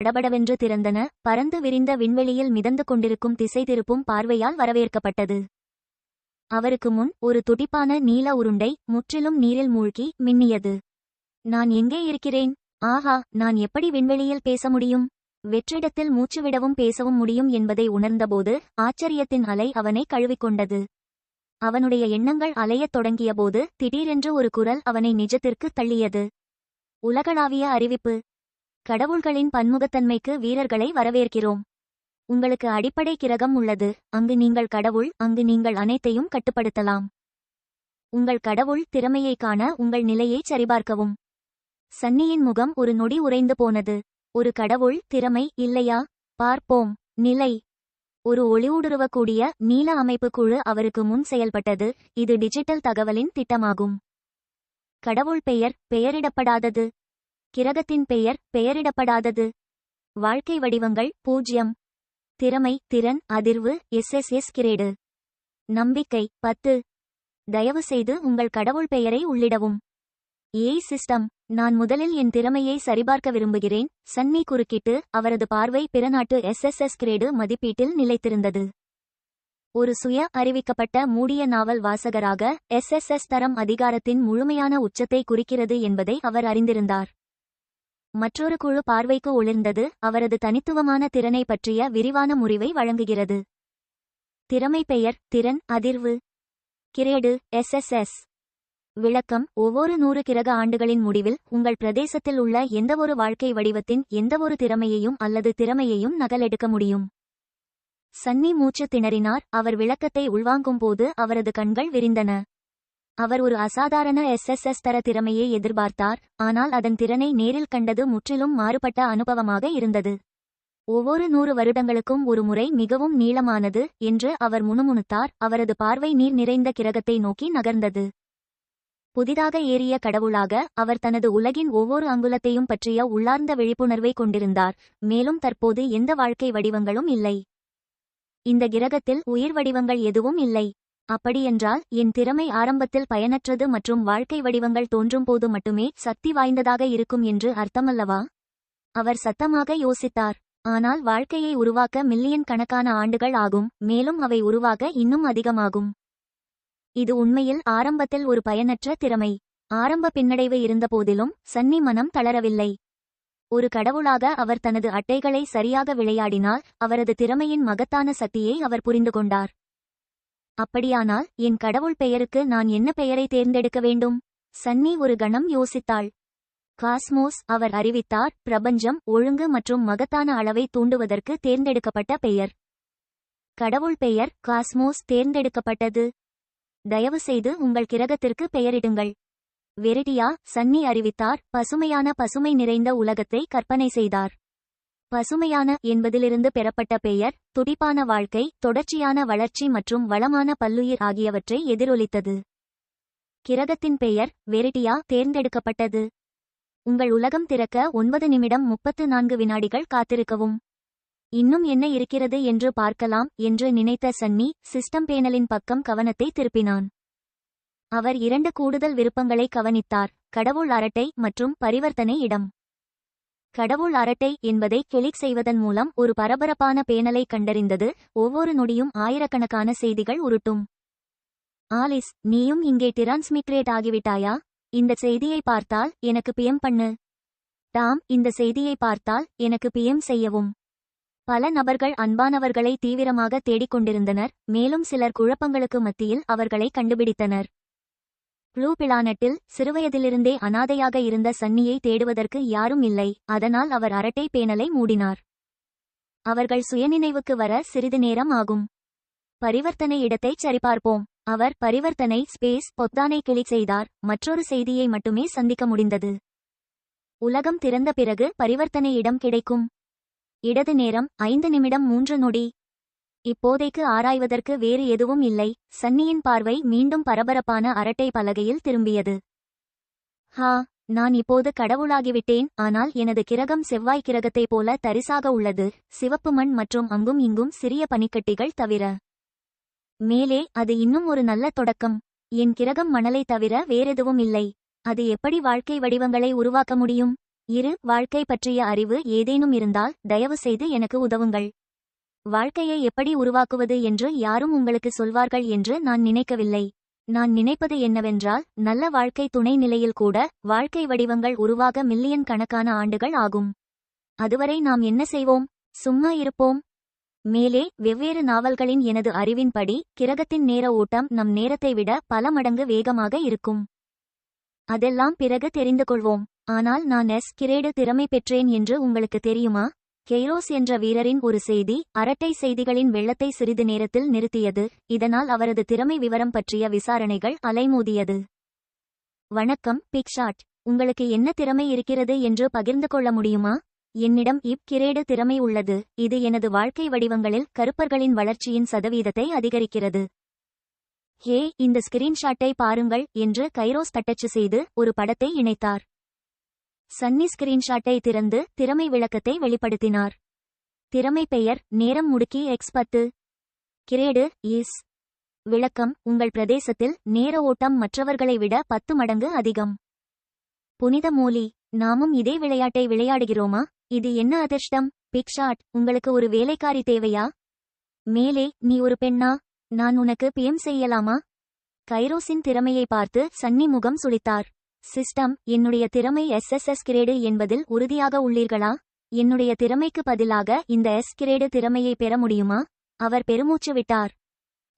படபடவென்று திறந்தன. பரந்து விரிந்த விண்வெளியில் மிதந்து கொண்டிருக்கும் திசை திருப்பும் பார்வையால் வரவேற்கப்பட்டது. அவருக்கு முன் ஒரு துடிப்பான நீல உருண்டை முற்றிலும் நீரில் மூழ்கி மின்னியது. நான் எங்கே இருக்கிறேன்? ஆஹா, நான் எப்படி விண்வெளியில் பேச முடியும்? வெற்றிடத்தில் மூச்சுவிடவும் பேசவும் முடியும் என்பதை உணர்ந்தபோது ஆச்சரியத்தின் அலை அவனை கழுவிக்கொண்டது. அவனுடைய எண்ணங்கள் அலையத் தொடங்கியபோது திடீரென்று ஒரு குரல் அவனை நிஜத்திற்கு தள்ளியது. உலகளாவிய அறிவிப்பு. கடவுள்களின் பன்முகத்தன்மைக்கு வீரர்களை வரவேற்கிறோம். உங்களுக்கு அடிப்படை கிரகம் உள்ளது. அங்கு நீங்கள் கடவுள். அங்கு நீங்கள் அனைத்தையும் கட்டுப்படுத்தலாம். உங்கள் கடவுள் திறமையை காண உங்கள் நிலையை சரிபார்க்கவும். சன்னியின் முகம் ஒரு நொடி உறைந்து போனது. ஒரு கடவுள் திறமை இல்லையா? பார்ப்போம். நிலை. ஒரு ஒளிஊடுருவக்கூடிய நீல அமைப்பு குழு அவருக்கு முன் செயல்பட்டது. இது டிஜிட்டல் தகவலின் திட்டமாகும். கடவுள் பெயர் பெயரிடப்படாதது. கிரகத்தின் பெயர் பெயரிடப்படாதது. வாழ்க்கை வடிவங்கள் 0. திறமை திறன் அதிர்வு SSS கிரேடு. நம்பிக்கை 10. தயவுசெய்து உங்கள் கடவுள் பெயரை உள்ளிடவும். ஏய் சிஸ்டம், நான் முதலில் என் திறமையை சரிபார்க்க விரும்புகிறேன். சன்னி குறுக்கிட்டு அவரது பார்வை பிறநாட்டு SSS கிரேடு மதிப்பீட்டில் நிலைத்திருந்தது. ஒரு சுய அறிவிக்கப்பட்ட மூடிய நாவல் வாசகராக SSS தரம் அதிகாரத்தின் முழுமையான உச்சத்தை குறிக்கிறது என்பதை அவர் அறிந்திருந்தார். மற்றொரு குழு பார்வைக்கு ஒளிர்ந்தது. அவரது தனித்துவமான திறனை பற்றிய விரிவான முறிவை வழங்குகிறது. திறமை பெயர் திறன் அதிர்வு. Grade SSS. விளக்கம். ஒவ்வொரு 100 கிரக ஆண்டுகளின் முடிவில் உங்கள் பிரதேசத்தில் உள்ள எந்தவொரு வாழ்க்கை வடிவத்தின் எந்தவொரு திறமையையும் அல்லது திறமையையும் நகலெடுக்க முடியும். சன்னி மூச்சு திணறினார். அவர் விளக்கத்தை உள்வாங்கும்போது அவரது கண்கள் விரிந்தன. அவர் ஒரு அசாதாரண SSS தர திறமையை எதிர்பார்த்தார், ஆனால் அதன் திறனை நேரில் கண்டது முற்றிலும் மாறுபட்ட அனுபவமாக இருந்தது. ஒவ்வொரு 100 வருடங்களுக்கும் ஒரு முறை மிகவும் நீளமானது என்று அவர் முணுமுணுத்தார். அவரது பார்வை நீர் நிறைந்த கிரகத்தை நோக்கி நகர்ந்தது. புதிதாக ஏறிய கடவுளாக அவர் தனது உலகின் ஒவ்வொரு அங்குலத்தையும் பற்றிய உள்ளார்ந்த விழிப்புணர்வை கொண்டிருந்தார். மேலும் தற்போது எந்த வாழ்க்கை வடிவங்களும் இல்லை. இந்த கிரகத்தில் உயிர் வடிவங்கள் எதுவும் இல்லை. அப்படியென்றால் என் திறமை ஆரம்பத்தில் பயனற்றது மற்றும் வாழ்க்கை வடிவங்கள் தோன்றும் போது மட்டுமே சக்தி வாய்ந்ததாக இருக்கும் என்று அர்த்தமல்லவா? அவர் சத்தமாக யோசித்தார். ஆனால் வாழ்க்கையை உருவாக்க மில்லியன் கணக்கான ஆண்டுகள் ஆகும். மேலும் அவை உருவாக இன்னும் அதிகமாகும். இது உண்மையில் ஆரம்பத்தில் ஒரு பயனற்ற திறமை. ஆரம்ப பின்னடைவு இருந்தபோதிலும் சன்னி மனம் தளரவில்லை. ஒரு கடவுளாக அவர் தனது அட்டைகளை சரியாக விளையாடினால் அவரது திறமையின் மகத்தான சக்தியை அவர் புரிந்து கொண்டார். அப்படியானால் என் கடவுள் பெயருக்கு நான் என்ன பெயரை தேர்ந்தெடுக்க வேண்டும்? சன்னி ஒரு கணம் யோசித்தாள். காஸ்மோஸ், அவர் அறிவித்தார். பிரபஞ்சம், ஒழுங்கு மற்றும் மகத்தான அளவை தூண்டுவதற்கு தேர்ந்தெடுக்கப்பட்ட பெயர். கடவுள் பெயர் காஸ்மோஸ் தேர்ந்தெடுக்கப்பட்டது. தயவுசெய்து உங்கள் கிரகத்திற்கு பெயரிடுங்கள். வெரிடியா, சன்னி அறிவித்தார். பசுமை நிறைந்த உலகத்தை கற்பனை செய்தார். பசுமையான என்பதிலிருந்து பெறப்பட்ட பெயர் துடிப்பான வாழ்க்கை, தொடர்ச்சியான வளர்ச்சி மற்றும் வளமான பல்லுயிர் ஆகியவற்றை எதிரொலித்தது. கிரகத்தின் பெயர் வெரிடியா தேர்ந்தெடுக்கப்பட்டது. உங்கள் உலகம் திறக்க 9 நிமிடம் 34 வினாடிகள் காத்திருக்கவும். இன்னும் என்ன இருக்கிறது என்று பார்க்கலாம் என்று நினைத்த சன்னி சிஸ்டம் பேனலின் பக்கம் கவனத்தை திருப்பினான். அவர் 2 கூடுதல் விருப்பங்களை கவனித்தார். கடவுள் அரட்டை மற்றும் பரிவர்த்தனை இடம். கடவுள் அரட்டை என்பதை கிளிக் செய்வதன் மூலம் ஒரு பரபரப்பான பேனலை கண்டறிந்தது. ஒவ்வொரு நொடியும் ஆயிரக்கணக்கான செய்திகள் உருட்டும். ஆலிஸ், நீயும் இங்கே டிரான்ஸ்மிக்ரேட் ஆகிவிட்டாயா? இந்த செய்தியை பார்த்தால் எனக்கு PM பண்ணு. டாம், இந்த செய்தியை பார்த்தால் எனக்கு PM செய்யவும். பல நபர்கள் அன்பானவர்களை தீவிரமாக தேடிக்கொண்டிருந்தனர். மேலும் சிலர் குழப்பங்களுக்கு மத்தியில் அவர்களை கண்டுபிடித்தனர். ப்ளூ பிளானட்டில் சிறுவயதிலிருந்தே அனாதையாக இருந்த சன்னியை தேடுவதற்கு யாரும் இல்லை. அதனால் அவர் அரட்டை பேனலை மூடினார். அவர்கள் சுயநினைவுக்கு வர சிறிது நேரம் ஆகும். பரிவர்த்தனை இடத்தை சரிபார்ப்போம். அவர் பரிவர்த்தனை ஸ்பேஸ் பொத்தானை கிளிக் செய்தார். மற்றொரு செய்தியை மட்டுமே சந்திக்க முடிந்தது. உலகம் திறந்த பிறகு பரிவர்த்தனை இடம் கிடைக்கும். இடது நேரம் 5 நிமிடம் 3 நொடி. இப்போதைக்கு ஆராய்வதற்கு வேறு எதுவும் இல்லை. சன்னியின் பார்வை மீண்டும் பரபரப்பான அரட்டை பலகையில் திரும்பியது. ஹா, நான் இப்போது கடவுளாகிவிட்டேன். ஆனால் எனது கிரகம் செவ்வாய் கிரகத்தைப் போல தரிசாக உள்ளது. சிவப்பு மண் மற்றும் அங்கும் இங்கும் சிறிய பனிக்கட்டிகள் தவிர. மேலே அது இன்னும் ஒரு நல்ல தொடக்கம். என் கிரகம் மணலை தவிர வேறெதுவும் இல்லை. அது எப்படி வாழ்க்கை வடிவங்களை உருவாக்க முடியும்? வாழ்க்கை பற்றிய அறிவு ஏதேனும் இருந்தால் தயவுசெய்து எனக்கு உதவுங்கள். வாழ்க்கையை எப்படி உருவாக்குவது என்று யாரும் உங்களுக்கு சொல்வார்கள் என்று நான் நினைக்கவில்லை. நான் நினைப்பது என்னவென்றால், நல்ல வாழ்க்கை துணை நிலையில் கூட வாழ்க்கை வடிவங்கள் உருவாக மில்லியன் கணக்கான ஆண்டுகள் ஆகும். அதுவரை நாம் என்ன செய்வோம்? சும்மா இருப்போம். மேலே வெவ்வேறு நாவல்களின் எனது அறிவின்படி கிரகத்தின் நேர ஓட்டம் நம் நேரத்தை விட பல மடங்கு வேகமாக இருக்கும். அதெல்லாம் பிறகு தெரிந்து கொள்வோம். ஆனால் நான் கிரேடு திறமை பெற்றேன் என்று உங்களுக்கு தெரியுமா? கெய்ரோஸ் என்ற வீரரின் ஒரு செய்தி அரட்டை செய்திகளின் வெள்ளத்தை சிறிது நேரத்தில் நிறுத்தியது. இதனால் அவரது திறமை விவரம் பற்றிய விசாரணைகள் அலைமோதியது. வணக்கம் பிக்ஷாட், உங்களுக்கு என்ன திறமை இருக்கிறது என்று பகிர்ந்து கொள்ள முடியுமா? என்னிடம் கிரேடு திறமை உள்ளது. இது எனது வாழ்க்கை வடிவங்களில் கருப்பர்களின் வளர்ச்சியின் சதவீதத்தை அதிகரிக்கிறது. ஹே, இந்த ஸ்கிரீன்ஷாட்டை பாருங்கள் என்று கைரோஸ் தட்டச்சு செய்து ஒரு படத்தை இணைத்தார். சன்னி ஸ்கிரீன்ஷாட்டை திறந்து திறமை விளக்கத்தை வெளிப்படுத்தினார். திறமை பெயர் நேரம் முடுக்கி X10. Grade is. விளக்கம்: உங்கள் பிரதேசத்தில் நேர ஓட்டம் மற்றவர்களை விட 10 மடங்கு அதிகம். புனித மோலி, நாமும் இதே விளையாட்டை விளையாடுகிறோமா? இது என்ன அதிர்ஷ்டம்! பிக்ஷாட், உங்களுக்கு ஒரு வேலைக்காரி தேவையா? மேலே, நீ ஒரு பெண்ணா? நான் உனக்கு PM செய்யலாமா? கைரோஸின் திறமையை பார்த்து சன்னி முகம் சுளித்தார். சிஸ்டம், என்னுடைய திறமை SSS கிரேடு என்பதில் உறுதியாக உள்ளீர்களா? என்னுடைய திறமைக்கு பதிலாக இந்த கிரேடு திறமையை பெற முடியுமா? அவர் பெருமூச்சு விட்டார்.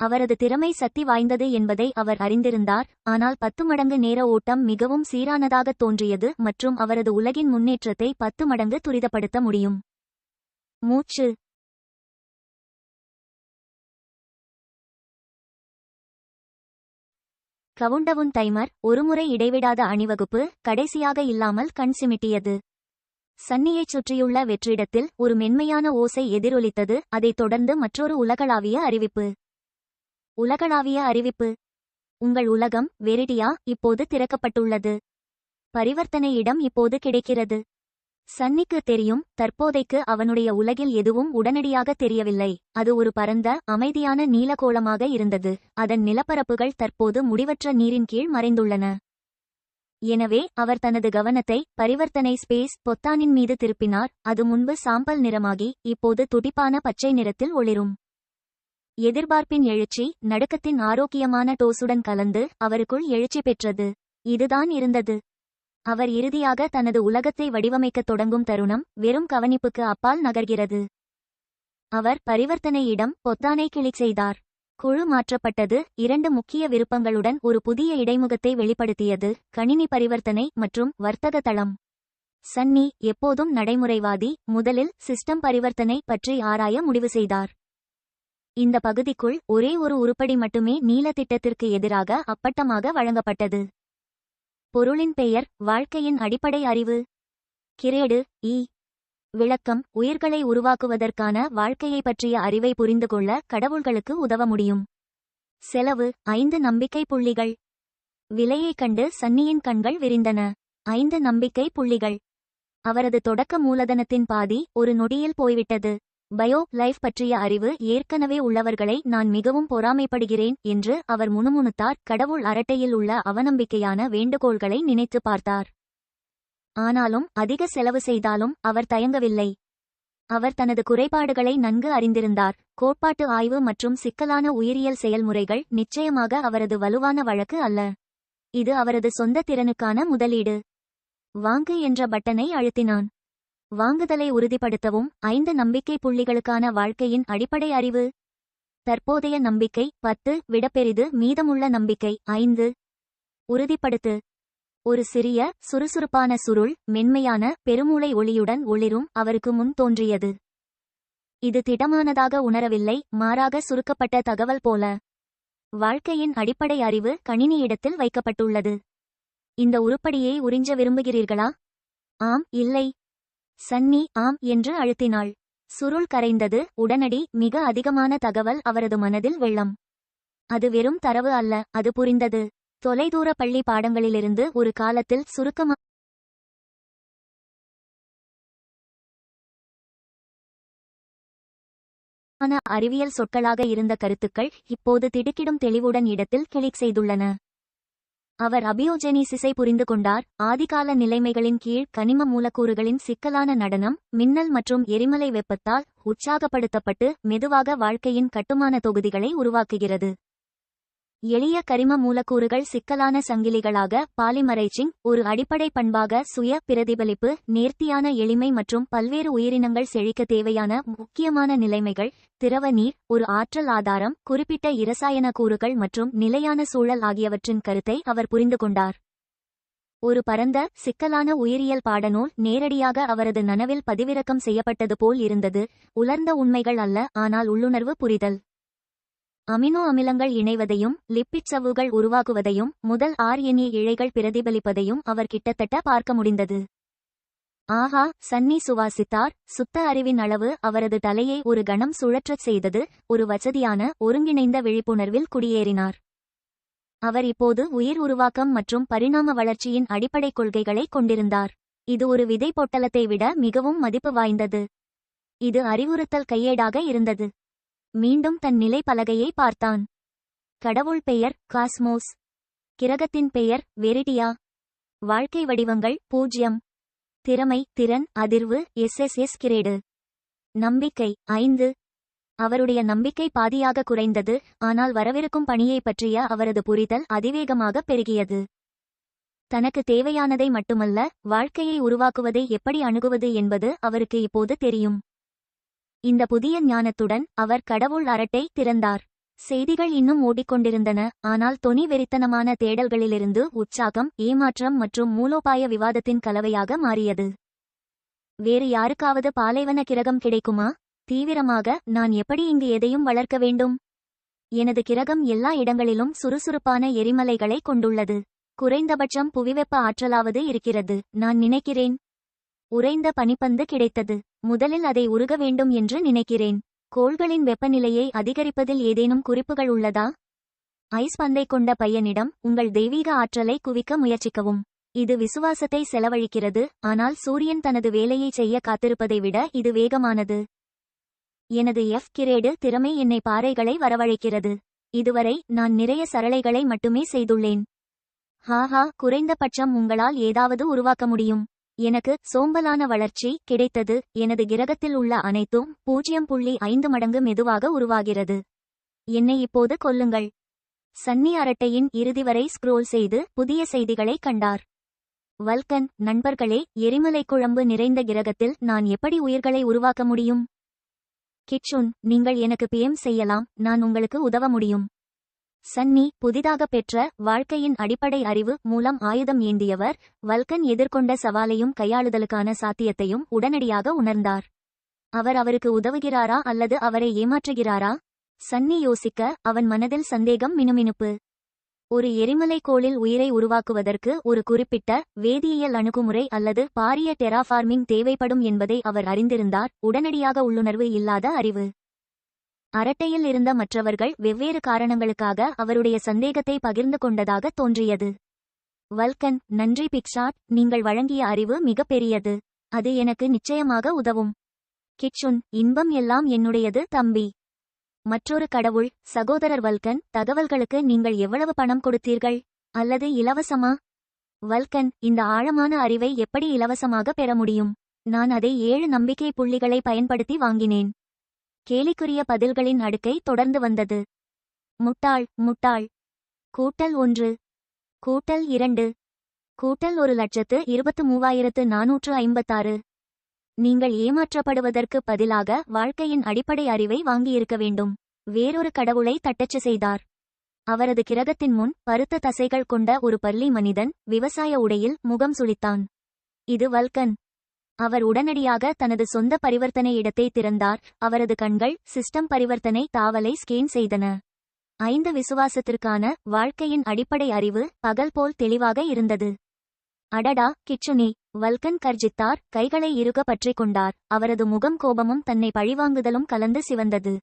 அவரது திறமை சக்தி வாய்ந்தது என்பதை அவர் அறிந்திருந்தார். ஆனால் 10 மடங்கு நேர ஓட்டம் மிகவும் சீரானதாக தோன்றியது மற்றும் அவரது உலகின் முன்னேற்றத்தை 10 மடங்கு துரிதப்படுத்த முடியும். மூச்சு. கவுண்டவுன் டைமர், ஒருமுறை இடைவிடாத அணிவகுப்பு, கடைசியாக இல்லாமல் கண் சிமிட்டியது. சன்னியைச் சுற்றியுள்ள வெற்றிடத்தில் ஒரு மென்மையான ஓசை எதிரொலித்தது. அதைத் தொடர்ந்து மற்றொரு உலகளாவிய அறிவிப்பு. உலகளாவிய அறிவிப்பு: உங்கள் உலகம் வெரிடியா இப்போது திறக்கப்பட்டுள்ளது. பரிவர்த்தனை இடம் இப்போது கிடைக்கிறது. சன்னிக்கு தெரியும், தற்போதைக்கு அவனுடைய உலகில் எதுவும் உடனடியாக தெரியவில்லை. அது ஒரு பரந்த அமைதியான நீலகோளமாக இருந்தது. அதன் நிலப்பரப்புகள் தற்போது முடிவற்ற நீரின் கீழ் மறைந்துள்ளன. எனவே அவர் தனது கவனத்தை பரிவர்த்தனை ஸ்பேஸ் பொத்தானின் மீது திருப்பினார். அது முன்பு சாம்பல் நிறமாகி இப்போது துடிப்பான பச்சை நிறத்தில் ஒளிரும். எதிர்பார்ப்பின் எழுச்சி நடுக்கத்தின் ஆரோக்கியமான டோசுடன் கலந்து அவருக்குள் எழுச்சி பெற்றது. இதுதான் இருந்தது. அவர் இறுதியாக தனது உலகத்தை வடிவமைக்கத் தொடங்கும் தருணம் வெறும் கவனிப்புக்கு அப்பால் நகர்கிறது. அவர் பரிவர்த்தனை இடம் பொத்தானை கிளிக் செய்தார். குழு மாற்றப்பட்டது. 2 முக்கிய விருப்பங்களுடன் ஒரு புதிய இடைமுகத்தை வெளிப்படுத்தியது: கணினி பரிவர்த்தனை மற்றும் வர்த்தக தளம். சன்னி, எப்போதும் நடைமுறைவாதி, முதலில் சிஸ்டம் பரிவர்த்தனை பற்றி ஆராய முடிவு செய்தார். இந்த பகுதிக்குள் ஒரே ஒரு உருப்படி மட்டுமே நீல திட்டத்திற்கு எதிராக அப்பட்டமாக வழங்கப்பட்டது. பொருளின் பெயர்: வாழ்க்கையின் அடிப்படை அறிவு. கிரேடு இ. விளக்கம்: உயிர்களை உருவாக்குவதற்கான வாழ்க்கையை பற்றிய அறிவை புரிந்து கொள்ள கடவுள்களுக்கு உதவ முடியும். செலவு: 5 நம்பிக்கை புள்ளிகள். விலையைக் கண்டு சன்னியின் கண்கள் விரிந்தன. 5 நம்பிக்கை புள்ளிகள். அவரது தொடக்க மூலதனத்தின் பாதி ஒரு நொடியில் போய்விட்டது. பயோ லைஃப் பற்றிய அறிவு ஏற்கனவே உள்ளவர்களை நான் மிகவும் பொறாமைப்படுகிறேன் என்று அவர் முணுமுணுத்தார். கடவுள் அரட்டையில் உள்ள அவநம்பிக்கையான வேண்டுகோள்களை நினைத்து பார்த்தார். ஆனாலும் அதிக செலவு செய்தாலும் அவர் தயங்கவில்லை. அவர் தனது குறைபாடுகளை நன்கு அறிந்திருந்தார். கோட்பாட்டு ஆய்வு மற்றும் சிக்கலான உயிரியல் செயல்முறைகள் நிச்சயமாக அவரது வலுவான வழக்கு அல்ல. இது அவரது சொந்த திறனுக்கான முதலீடு. வாங்கு என்ற பட்டனை அழுத்தினான். வாங்குதலை உறுதிப்படுத்தவும் 5 நம்பிக்கை புள்ளிகளுக்கான வாழ்க்கையின் அடிப்படை அறிவு. தற்போதைய நம்பிக்கை 10 விட பெரிது. மீதமுள்ள நம்பிக்கை 5. உறுதிப்படுத்து. ஒரு சிறிய சுறுசுறுப்பான சுருள் மென்மையான பெருமூளை ஒளியுடன் ஒளிரும் அவருக்கு முன் தோன்றியது. இது திடமானதாக உணரவில்லை, மாறாக சுருக்கப்பட்ட தகவல் போல. வாழ்க்கையின் அடிப்படை அறிவு கணினி இடத்தில் வைக்கப்பட்டுள்ளது. இந்த உருப்படியை உறிஞ்ச விரும்புகிறீர்களா? ஆம், இல்லை. சன்னி ஆம் என்று அழுத்தினாள். சுருள் கரைந்தது. உடனடி மிக அதிகமான தகவல் அவரது மனதில் வெள்ளம். அது வெறும் தரவு அல்ல, அது புரிந்தது. தொலைதூர பள்ளி பாடங்களிலிருந்து ஒரு காலத்தில் சுருக்கமான அறிவியல் சொற்களாக இருந்த கருத்துக்கள் இப்போது திடுக்கிடும் தெளிவுடன் இடத்தில் கிளிக் செய்துள்ளன. அவர் அபியோஜெனீசிஸை புரிந்து கொண்டார். ஆதிகால நிலைமைகளின் கீழ் கனிம மூலக்கூறுகளின் சிக்கலான நடனம் மின்னல் மற்றும் எரிமலை வெப்பத்தால் உற்சாகப்படுத்தப்பட்டு மெதுவாக வாழ்க்கையின் கட்டுமான தொகுதிகளை உருவாக்குகிறது. எளிய கரிம மூலக்கூறுகள் சிக்கலான சங்கிலிகளாக பாலிமரைசிங் ஒரு அடிப்படை பண்பாக சுய பிரதிபலிப்பு நேர்த்தியான எளிமை மற்றும் பல்வேறு உயிரினங்கள் செழிக்க தேவையான முக்கியமான நிலைமைகள் திரவ நீர் ஒரு ஆற்றல் ஆதாரம் குறிப்பிட்ட இரசாயன கூறுகள் மற்றும் நிலையான சூழல் ஆகியவற்றின் கருத்தை அவர் புரிந்து கொண்டார். ஒரு பரந்த சிக்கலான உயிரியல் பாடநூல் நேரடியாக அவரது நனவில் பதிவிறக்கம் செய்யப்பட்டது போல் இருந்தது. உலர்ந்த உண்மைகள் அல்ல, ஆனால் உள்ளுணர்வு புரிதல். அமினோ அமிலங்கள் இணைவதையும் லிப்பிட் சவ்வுகள் உருவாகுவதையும் முதல் RNA இழைகள் பிரதிபலிப்பதையும் அவர் கிட்டத்தட்ட பார்க்க முடிந்தது. ஆஹா, சன்னி சுவாசித்தார். சுத்த அறிவின் அளவு அவரது தலையை ஒரு கணம் சுழற்றச் செய்தது. ஒரு வசதியான ஒருங்கிணைந்த விழிப்புணர்வில் குடியேறினார். அவர் இப்போது உயிர் உருவாக்கம் மற்றும் பரிணாம வளர்ச்சியின் அடிப்படை கொள்கைகளை கொண்டிருந்தார். இது ஒரு விதை பொட்டலத்தை விட மிகவும் மதிப்பு வாய்ந்தது. இது அறிவுறுத்தல் கையேடாக இருந்தது. மீண்டும் தன் நிலை பலகையை பார்த்தான். கடவுள் பெயர் காஸ்மோஸ். கிரகத்தின் பெயர் வெரிடியா. வாழ்க்கை வடிவங்கள் 0. திறமை திறன் அதிர்வு SSS கிரேடு. நம்பிக்கை 5. அவருடைய நம்பிக்கை பாதியாக குறைந்தது, ஆனால் வரவிருக்கும் பணியை பற்றிய அவரது புரிதல் அதிவேகமாக பெருகியது. தனக்கு தேவையானதை மட்டுமல்ல, வாழ்க்கையை உருவாக்குவதை எப்படி அணுகுவது என்பது அவருக்கு இப்போது தெரியும். இந்த புதிய ஞானத்துடன் அவர் கடவுள் அரட்டை திறந்தார். செய்திகள் இன்னும் ஓடிக்கொண்டிருந்தன, ஆனால் தொனி வெறித்தனமான தேடல்களிலிருந்து உற்சாகம் ஏமாற்றம் மற்றும் மூலோபாய விவாதத்தின் கலவையாக மாறியது. வேறு யாருக்காவது பாலைவன கிரகம் கிடைக்குமா? தீவிரமாக, நான் எப்படி இங்கு எதையும் வளர்க்க வேண்டும்? எனது கிரகம் எல்லா இடங்களிலும் சுறுசுறுப்பான எரிமலைகளை கொண்டுள்ளது. குறைந்தபட்சம் புவிவெப்ப ஆற்றலாவது இருக்கிறது, நான் நினைக்கிறேன். உறைந்த பனிப்பந்து கிடைத்தது. முதலில் அதை உருக வேண்டும் என்று நினைக்கிறேன். கோள்களின் வெப்பநிலையை அதிகரிப்பதில் ஏதேனும் குறிப்புகள் உள்ளதா? ஐஸ் பந்தை கொண்ட பையனிடம் உங்கள் தெய்வீக ஆற்றலை குவிக்க முயற்சிக்கவும். இது விசுவாசத்தை செலவழிக்கிறது, ஆனால் சூரியன் தனது வேலையை செய்ய காத்திருப்பதை விட இது வேகமானது. எனது கிரேடு திறமை என்னை பாறைகளை வரவழைக்கிறது. இதுவரை நான் நிறைய சரளைகளை மட்டுமே செய்துள்ளேன். ஹாஹா, குறைந்தபட்சம் உங்களால் ஏதாவது உருவாக்க முடியும். எனக்கு சோம்பலான வளர்ச்சி கிடைத்தது. எனது கிரகத்தில் உள்ள அனைத்தும் 0.5 மடங்கு மெதுவாக உருவாகிறது. என்னை இப்போது கொல்லுங்கள். சன்னி அரட்டையின் இறுதி வரை ஸ்க்ரோல் செய்து புதிய செய்திகளை கண்டார். வல்கன் நண்பர்களே, எரிமலை குழம்பு நிறைந்த கிரகத்தில் நான் எப்படி உயிர்களை உருவாக்க முடியும்? கிட்சுன், நீங்கள் எனக்கு PM செய்யலாம், நான் உங்களுக்கு உதவ முடியும். சன்னி புதிதாக பெற்ற வாழ்க்கையின் அடிப்படை அறிவு மூலம் ஆயுதம் ஏந்தியவர். வல்கன் எதிர்கொண்ட சவாலையும் கையாளுதலுக்கான சாத்தியத்தையும் உடனடியாக உணர்ந்தார். அவர் அவருக்கு உதவுகிறாரா அல்லது அவரை ஏமாற்றுகிறாரா? சன்னி யோசிக்க, அவன் மனதில் சந்தேகம் மினுமினுப்பு. ஒரு எரிமலை கோளில் உயிரை உருவாக்குவதற்கு ஒரு குறிப்பிட்ட வேதியியல் அணுகுமுறை அல்லது பாரிய டெராஃபார்மிங் தேவைப்படும் என்பதை அவர் அறிந்திருந்தார். உடனடியாக உள்ளுணர்வு இல்லாத அறிவு. அரட்டையில் இருந்த மற்றவர்கள் வெவ்வேறு காரணங்களுக்காக அவருடைய சந்தேகத்தை பகிர்ந்து கொண்டதாக தோன்றியது. வல்கன், நன்றி பிக்ஷாட், நீங்கள் வழங்கிய அறிவு மிக பெரியது. அது எனக்கு நிச்சயமாக உதவும். கிட்சுன், இன்பம் எல்லாம் என்னுடையது தம்பி. மற்றொரு கடவுள், சகோதரர் வல்கன், தகவல்களுக்கு நீங்கள் எவ்வளவு பணம் கொடுத்தீர்கள்? அல்லது இலவசமா? வல்கன், இந்த ஆழமான அறிவை எப்படி இலவசமாக பெற முடியும்? நான் அதை 7 நம்பிக்கை புள்ளிகளை பயன்படுத்தி வாங்கினேன். கேலிக்குரிய பதில்களின் அடுக்கை தொடர்ந்து வந்தது. முட்டாள் முட்டாள். கூட்டல் 1 கூட்டல் 2 கூட்டல் 1,23,456. நீங்கள் ஏமாற்றப்படுவதற்கு பதிலாக வாழ்க்கையின் அடிப்படை அறிவை வாங்கியிருக்க வேண்டும். வேறொரு கடவுளை தட்டச்சு செய்தார். அவரது கிரகத்தின் முன் பருத்த தசைகள் கொண்ட ஒரு பள்ளி மனிதன் விவசாய உடையில் முகம் சுளித்தான். இது வல்கன். அவர் உடனடியாக தனது சொந்த பரிவர்த்தனை இடத்தை திறந்தார். அவரது கண்கள் சிஸ்டம் பரிவர்த்தனை தாவலை ஸ்கேன் செய்தன. 5 விசுவாசத்திற்கான வாழ்க்கையின் அடிப்படை அறிவு பகல் போல் தெளிவாக இருந்தது. அடடா கிட்சுனி, வல்கன் கர்ஜித்தார். கைகளை இறுக பற்றிக் கொண்டார். அவரது முகம் கோபமும் தன்னை பழிவாங்குதலும் கலந்து சிவந்தது.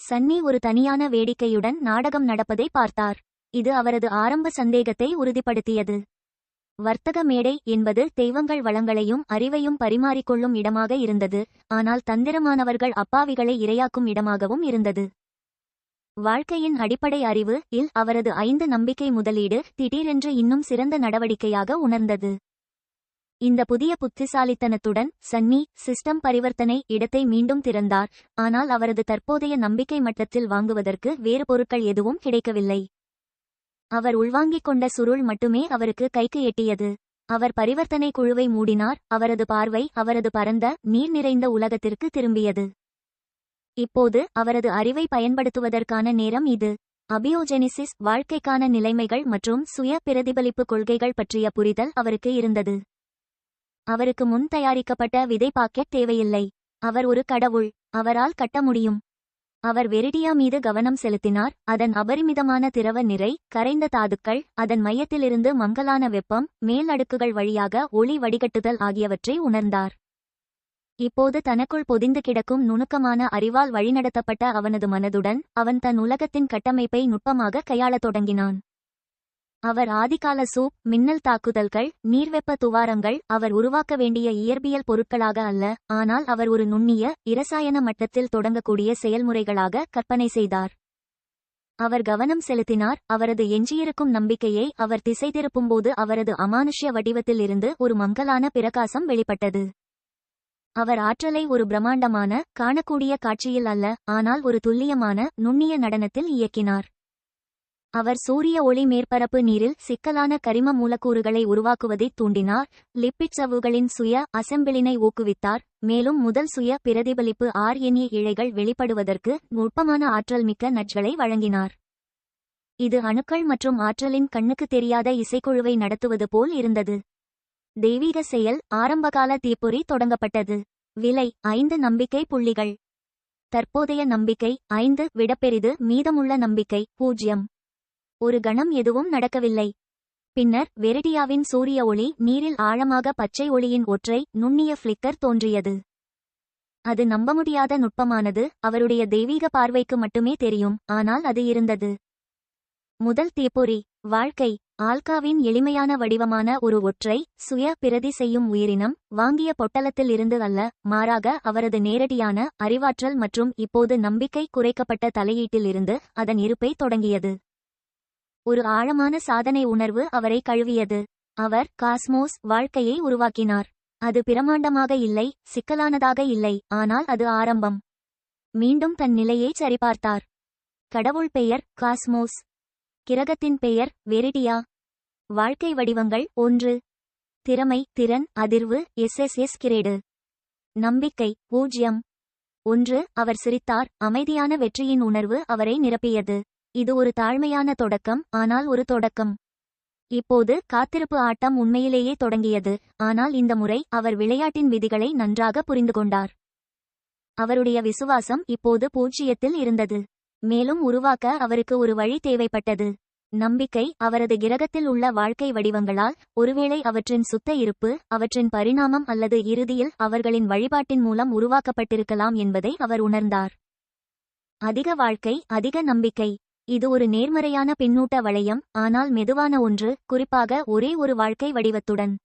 சன்னி ஒரு தனியான வேடிக்கையுடன் நாடகம் நடப்பதை பார்த்தார். இது அவரது ஆரம்ப சந்தேகத்தை உறுதிப்படுத்தியது. வர்த்தக மேடை என்பது தெய்வங்கள் வளங்களையும் அறிவையும் பரிமாறிக்கொள்ளும் இடமாக இருந்தது, ஆனால் தந்திரமானவர்கள் அப்பாவிகளை இரையாக்கும் இடமாகவும் இருந்தது. வாழ்க்கையின் அடிப்படை அறிவு இல் அவரது 5 நம்பிக்கை முதலீடு திடீரென்று இன்னும் சிறந்த நடவடிக்கையாக உணர்ந்தது. இந்த புதிய புத்திசாலித்தனத்துடன் சன்னி சிஸ்டம் பரிவர்த்தனை இடத்தை மீண்டும் திறந்தார். ஆனால் அவரது தற்போதைய நம்பிக்கை மட்டத்தில் வாங்குவதற்கு வேறு பொருட்கள் எதுவும் கிடைக்கவில்லை. அவர் உள்வாங்கிக் கொண்ட சுருள் மட்டுமே அவருக்கு கைக்கு எட்டியது. அவர் பரிவர்த்தனை குழுவை மூடினார். அவரது பார்வை அவரது பரந்த நீர் நிறைந்த உலகத்திற்கு திரும்பியது. இப்போது அவரது அறிவை பயன்படுத்துவதற்கான நேரம் இது. அபியோஜெனிசிஸ், வாழ்க்கைக்கான நிலைமைகள் மற்றும் சுய பிரதிபலிப்பு கொள்கைகள் பற்றிய புரிதல் அவருக்கு இருந்தது. அவருக்கு முன் தயாரிக்கப்பட்ட விதை பாக்கெட் தேவையில்லை. அவர் ஒரு கடவுள். அவரால் கட்ட முடியும். அவர் வெரிடியா மீது கவனம் செலுத்தினார். அதன் அபரிமிதமான திரவ நிறை, கரைந்த தாதுக்கள், அதன் மையத்திலிருந்து மங்கலான வெப்பம், மேல் அடுக்குகள் வழியாக ஒளி வடிகட்டுதல் ஆகியவற்றை உணர்ந்தார். இப்போது தனக்குள் பொதிந்து கிடக்கும் நுணுக்கமான அறிவால் வழிநடத்தப்பட்ட அவனது மனதுடன் அவன் தன் உலகத்தின் கட்டமைப்பை நுட்பமாக கையாளத் தொடங்கினான். அவர் ஆதிகால சூப், மின்னல் தாக்குதல்கள், நீர்வெப்ப துவாரங்கள் அவர் உருவாக்க வேண்டிய இயற்பியல் பொருட்களாக அல்ல, ஆனால் அவர் ஒரு நுண்ணிய இரசாயன மட்டத்தில் தொடங்கக்கூடிய செயல்முறைகளாக கற்பனை செய்தார். அவர் கவனம் செலுத்தினார். அவரது எஞ்சியிருக்கும் நம்பிக்கையை அவர் திசை திருப்பும்போது அவரது அமானுஷ்ய வடிவத்தில் இருந்து ஒரு மங்கலான பிரகாசம் வெளிப்பட்டது. அவர் ஆற்றலை ஒரு பிரம்மாண்டமான காணக்கூடிய காட்சியில் அல்ல, ஆனால் ஒரு துல்லியமான நுண்ணிய நடனத்தில் இயக்கினார். அவர் சூரிய ஒளி மேற்பரப்பு நீரில் சிக்கலான கரிம மூலக்கூறுகளை உருவாக்குவதைத் தூண்டினார். லிப்பிட் சவ்வுகளின் சுய அசெம்பிளினை ஊக்குவித்தார். மேலும் முதல் சுய பிரதிபலிப்பு RNA இழைகள் வெளிப்படுவதற்கு நுட்பமான ஆற்றல் மிக்க நட்களை வழங்கினார். இது அணுக்கள் மற்றும் ஆற்றலின் கண்ணுக்கு தெரியாத இசைக்குழுவை நடத்துவது போல் இருந்தது. தெய்வீக செயல், ஆரம்பகால தீப்பொறி தொடங்கப்பட்டது. விலை 5 நம்பிக்கை புள்ளிகள். தற்போதைய நம்பிக்கை 5, விடப்பெரிது. மீதமுள்ள நம்பிக்கை 0. ஒரு கணம் எதுவும் நடக்கவில்லை. பின்னர் வெரிடியாவின் சூரிய ஒளி நீரில் ஆழமாக பச்சை ஒளியின் ஒற்றை நுண்ணிய ஃபிளிக்கர் தோன்றியது. அது நம்பமுடியாத நுட்பமானது. அவருடைய தெய்வீக பார்வைக்கு மட்டுமே தெரியும், ஆனால் அது இருந்தது. முதல் தீப்பொறி. வாழ்க்கை. ஆல்காவின் எளிமையான வடிவமான ஒரு ஒற்றை சுய பிரதி செய்யும் உயிரினம் வாங்கிய பொட்டலத்தில் இருந்து அல்ல, மாறாக அவரது நேரடியான அறிவாற்றல் மற்றும் இப்போது நம்பிக்கை குறைக்கப்பட்ட தலையீட்டில் இருந்து அதன் இருப்பை தொடங்கியது. ஒரு ஆழமான சாதனை உணர்வு அவரை கழுவியது. அவர் காஸ்மோஸ் வாழ்க்கையை உருவாக்கினார். அது பிரமாண்டமாக இல்லை, சிக்கலானதாக இல்லை, ஆனால் அது ஆரம்பம். மீண்டும் தன் நிலையை சரிபார்த்தார். கடவுள் பெயர் காஸ்மோஸ். கிரகத்தின் பெயர் வெரிடியா. வாழ்க்கை வடிவங்கள் 1. திறமை, திறன், அதிர்வு, SSS கிரேடு. நம்பிக்கை 0. 1. அவர் சிரித்தார். அமைதியான வெற்றியின் உணர்வு அவரை நிரப்பியது. இது ஒரு தாழ்மையான தொடக்கம், ஆனால் ஒரு தொடக்கம். இப்போது காத்திருப்பு ஆட்டம் உண்மையிலேயே தொடங்கியது. ஆனால் இந்த முறை அவர் விளையாட்டின் விதிகளை நன்றாக புரிந்துகொண்டார். அவருடைய விசுவாசம் இப்போது 0த்தில் இருந்தது. மேலும் உருவாக்க அவருக்கு ஒரு வழி தேவைப்பட்டது. நம்பிக்கை அவரது கிரகத்தில் உள்ள வாழ்க்கை வடிவங்களால், ஒருவேளை அவற்றின் சுத்த இருப்பு, அவற்றின் பரிணாமம் அல்லது இறுதியில் அவர்களின் வழிபாட்டின் மூலம் உருவாக்கப்பட்டிருக்கலாம் என்பதை அவர் உணர்ந்தார். அதிக வாழ்க்கை, அதிக நம்பிக்கை. இது ஒரு நேர்மறையான பின்னூட்ட வளையம், ஆனால் மெதுவான ஒன்று, குறிப்பாக ஒரே ஒரு வாழ்க்கை வடிவத்துடன்.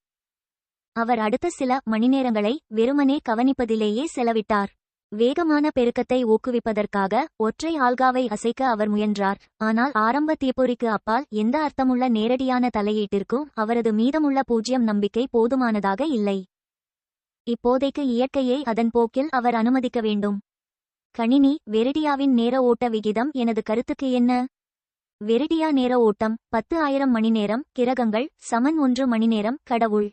அவர் அடுத்த சில மணிநேரங்களை வெறுமனே கவனிப்பதிலேயே செலவிட்டார். வேகமான பெருக்கத்தை ஊக்குவிப்பதற்காக ஒற்றை ஆல்காவை அசைக்க அவர் முயன்றார். ஆனால் ஆரம்ப தீப்பொறிக்கு அப்பால் எந்த அர்த்தமுள்ள நேரடியான தலையீட்டிற்கும் அவரது மீதமுள்ள 0 நம்பிக்கை போதுமானதாக இல்லை. இப்போதைக்கு இயற்கையை அதன் போக்கில் அவர் அனுமதிக்க வேண்டும். கணினி. வெரிடியாவின் நேர ஓட்ட விகிதம் எனது கருத்துக்கு என்ன? வெரிடியா நேர ஓட்டம் 10,000 மணிநேரம். கிரகங்கள் 1 மணிநேரம். கடவுள்.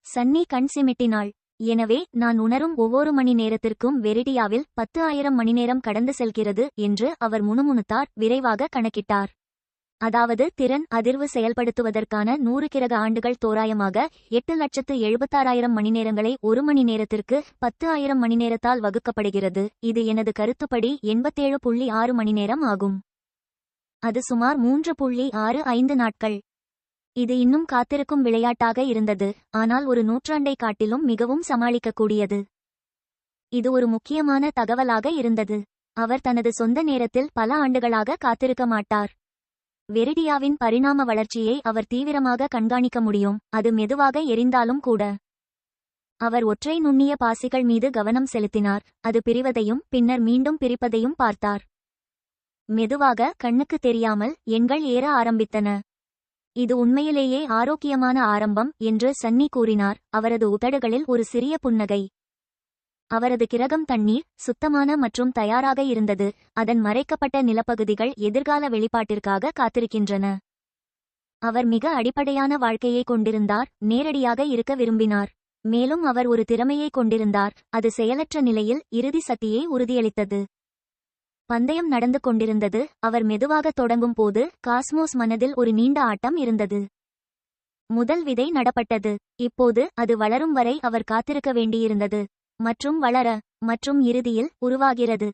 சன்னி கண் சிமிட்டினாள். எனவே நான் உணரும் ஒவ்வொரு மணி நேரத்திற்கும் வெரிடியாவில் 10,000 மணிநேரம் கடந்து செல்கிறது என்று அவர் முணுமுணுத்தார். விரைவாக கணக்கிட்டார். அதாவது திறன் அதிர்வு செயல்படுத்துவதற்கான 100 கிரக ஆண்டுகள் தோராயமாக 8,76,000 மணிநேரங்களை ஒரு மணி நேரத்திற்கு 10,000 மணிநேரத்தால் வகுக்கப்படுகிறது. இது எனது கருத்துப்படி 87.6 மணிநேரம் ஆகும். அது சுமார் 3.65 நாட்கள். இது இன்னும் காத்திருக்கும் விளையாட்டாக இருந்தது, ஆனால் ஒரு நூற்றாண்டை காட்டிலும் மிகவும் சமாளிக்கக்கூடியது. இது ஒரு முக்கியமான தகவலாக இருந்தது. அவர் தனது சொந்த நேரத்தில் பல ஆண்டுகளாக காத்திருக்க மாட்டார். வெரிடியாவின் பரிணாம வளர்ச்சியை அவர் தீவிரமாக கண்காணிக்க முடியும், அது மெதுவாக எரிந்தாலும் கூட. அவர் ஒற்றை நுண்ணிய பாசிகள் மீது கவனம் செலுத்தினார். அது பிரிவதையும் பின்னர் மீண்டும் பிரிப்பதையும் பார்த்தார். மெதுவாக கண்ணுக்கு தெரியாமல் எண்கள் ஏற ஆரம்பித்தன. இது உண்மையிலேயே ஆரோக்கியமான ஆரம்பம் என்று சன்னி கூறினார். அவரது உதடுகளில் ஒரு சிறிய புன்னகை. அவரது கிரகம் தண்ணீர், சுத்தமான மற்றும் தயாராக இருந்தது. அதன் மறைக்கப்பட்ட நிலப்பகுதிகள் எதிர்கால வெளிப்பாட்டிற்காக காத்திருக்கின்றன. அவர் மிக அடிப்படையான வாழ்க்கையை கொண்டிருந்தார், நேரடியாக இருக்க விரும்பினார். மேலும் அவர் ஒரு திறமையை கொண்டிருந்தார், அது செயலற்ற நிலையில் இறுதி சக்தியை உறுதியளித்தது. பந்தயம் நடந்து கொண்டிருந்தது. அவர் மெதுவாக தொடங்கும் போது காஸ்மோஸ் மனதில் ஒரு நீண்ட ஆட்டம் இருந்தது. முதல் விதை நடப்பட்டது. இப்போது அது வளரும் வரை அவர் காத்திருக்க வேண்டியிருந்தது. மற்றும் வளர மற்றும் இறுதியில் உருவாகிறது.